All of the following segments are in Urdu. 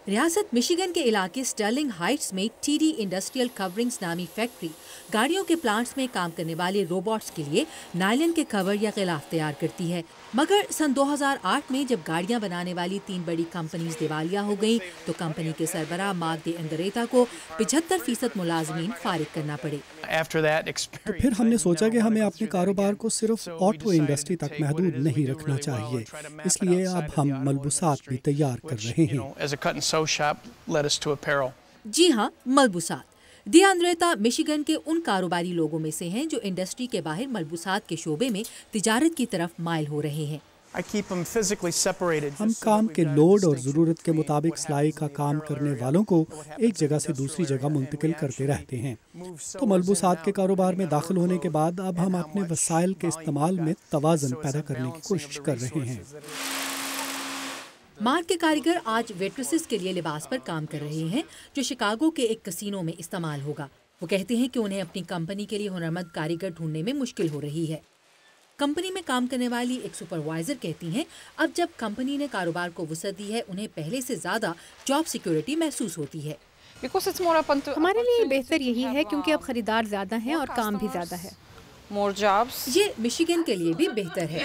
ریاست مشیگن کے علاقے سٹرلنگ ہائٹس میں ٹی ڈی انڈسٹریل کورنگز نامی فیکٹری گاڑیوں کے پلانٹس میں کام کرنے والے روبوٹس کے لیے نائلن کے کور یا غلاف تیار کرتی ہے، مگر سن 2008 میں جب گاڑیاں بنانے والی 3 بڑی کمپنیز دیوالیہ ہو گئیں تو کمپنی کے سربراہ مارک ڈے انگریتا کو 75% ملازمین فارغ کرنا پڑے۔ تو پھر ہم نے سوچا کہ ہمیں اپنے کاروبار کو صرف آٹو انڈسٹری تک محدود نہیں رکھنا چاہیے، اس لیے اب ہم ملبوسات بھی تیار کر رہے ہیں۔ جی ہاں، ملبوسات۔ ڈے انگریتا مشیگن کے ان کاروباری لوگوں میں سے ہیں جو انڈسٹری کے باہر ملبوسات کے شعبے میں تجارت کی طرف مائل ہو رہے ہیں۔ ہم کام کے لوڈ اور ضرورت کے مطابق سلائی کا کام کرنے والوں کو ایک جگہ سے دوسری جگہ منتقل کرتے رہتے ہیں۔ تو ملبوسات کے کاروبار میں داخل ہونے کے بعد اب ہم اپنے وسائل کے استعمال میں توازن پیدا کرنے کی کوشش کر رہے ہیں۔ مارک کے کاریگر آج ویٹریسز کے لیے لباس پر کام کر رہے ہیں جو شکاگو کے ایک کسینو میں استعمال ہوگا۔ وہ کہتے ہیں کہ انہیں اپنی کمپنی کے لیے ہنرمند کاریگر ڈھونڈنے میں مشکل ہو رہی ہے۔ کمپنی میں کام کرنے والی ایک سپروائزر کہتی ہیں اب جب کمپنی نے کاروبار کو وسعت دی ہے انہیں پہلے سے زیادہ جاب سیکیورٹی محسوس ہوتی ہے۔ ہمارے لیے بہتر یہی ہے کیونکہ اب خریدار زیادہ ہیں اور کام بھی زیادہ ہے۔ یہ مشیگن کے لیے بھی بہتر ہے۔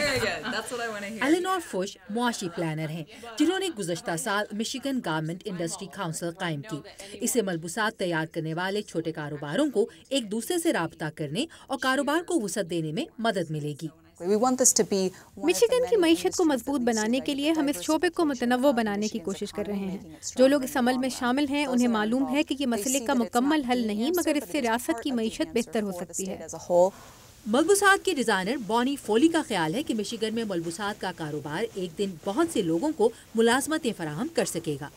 ایلینور فش معاشی پلانر ہیں جنہوں نے گزشتہ سال مشیگن گارمنٹ انڈسٹری کونسل قائم کی۔ اسے ملبوسات تیار کرنے والے چھوٹے کاروباروں کو ایک دوسرے سے رابطہ کرنے اور کاروبار کو وسعت دینے میں مدد ملے گی۔ مشیگن کی معیشت کو مضبوط بنانے کے لیے ہم اس شعبے کو متنوع بنانے کی کوشش کر رہے ہیں۔ جو لوگ اس عمل میں شامل ہیں انہیں معلوم ہے کہ یہ مسئلے کا مکمل حل نہیں مگر اس سے ریاست کی معیشت بہتر ہو سکتی ہے۔ ملبوسات کی ڈیزائنر بونی فولی کا خیال ہے کہ مشیگن میں ملبوسات کا کاروبار ایک دن بہت سے لوگوں کو ملازمتیں فراہم کر سکے گا۔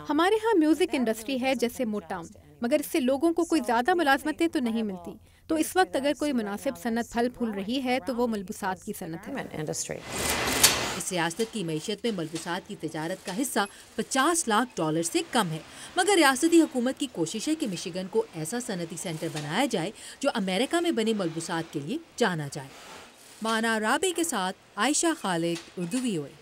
ہمارے ہاں میوزک انڈسٹری ہے جیسے موٹاؤن، مگر اس سے لوگوں کو کوئی زیادہ ملازمتیں تو نہیں ملتی۔ تو اس وقت اگر کوئی مناسب صنعت پھل پھول رہی ہے تو وہ ملبوسات کی صنعت ہے۔ اس ریاست کی معیشت میں ملبوسات کی تجارت کا حصہ $50 لاکھ سے کم ہے، مگر ریاستی حکومت کی کوشش ہے کہ مشیگن کو ایسا صنعتی سینٹر بنایا جائے جو امریکہ میں بنے ملبوسات کے لیے جانا جائے۔ مانا رابع کے ساتھ عائشہ خالد، اردو VOA۔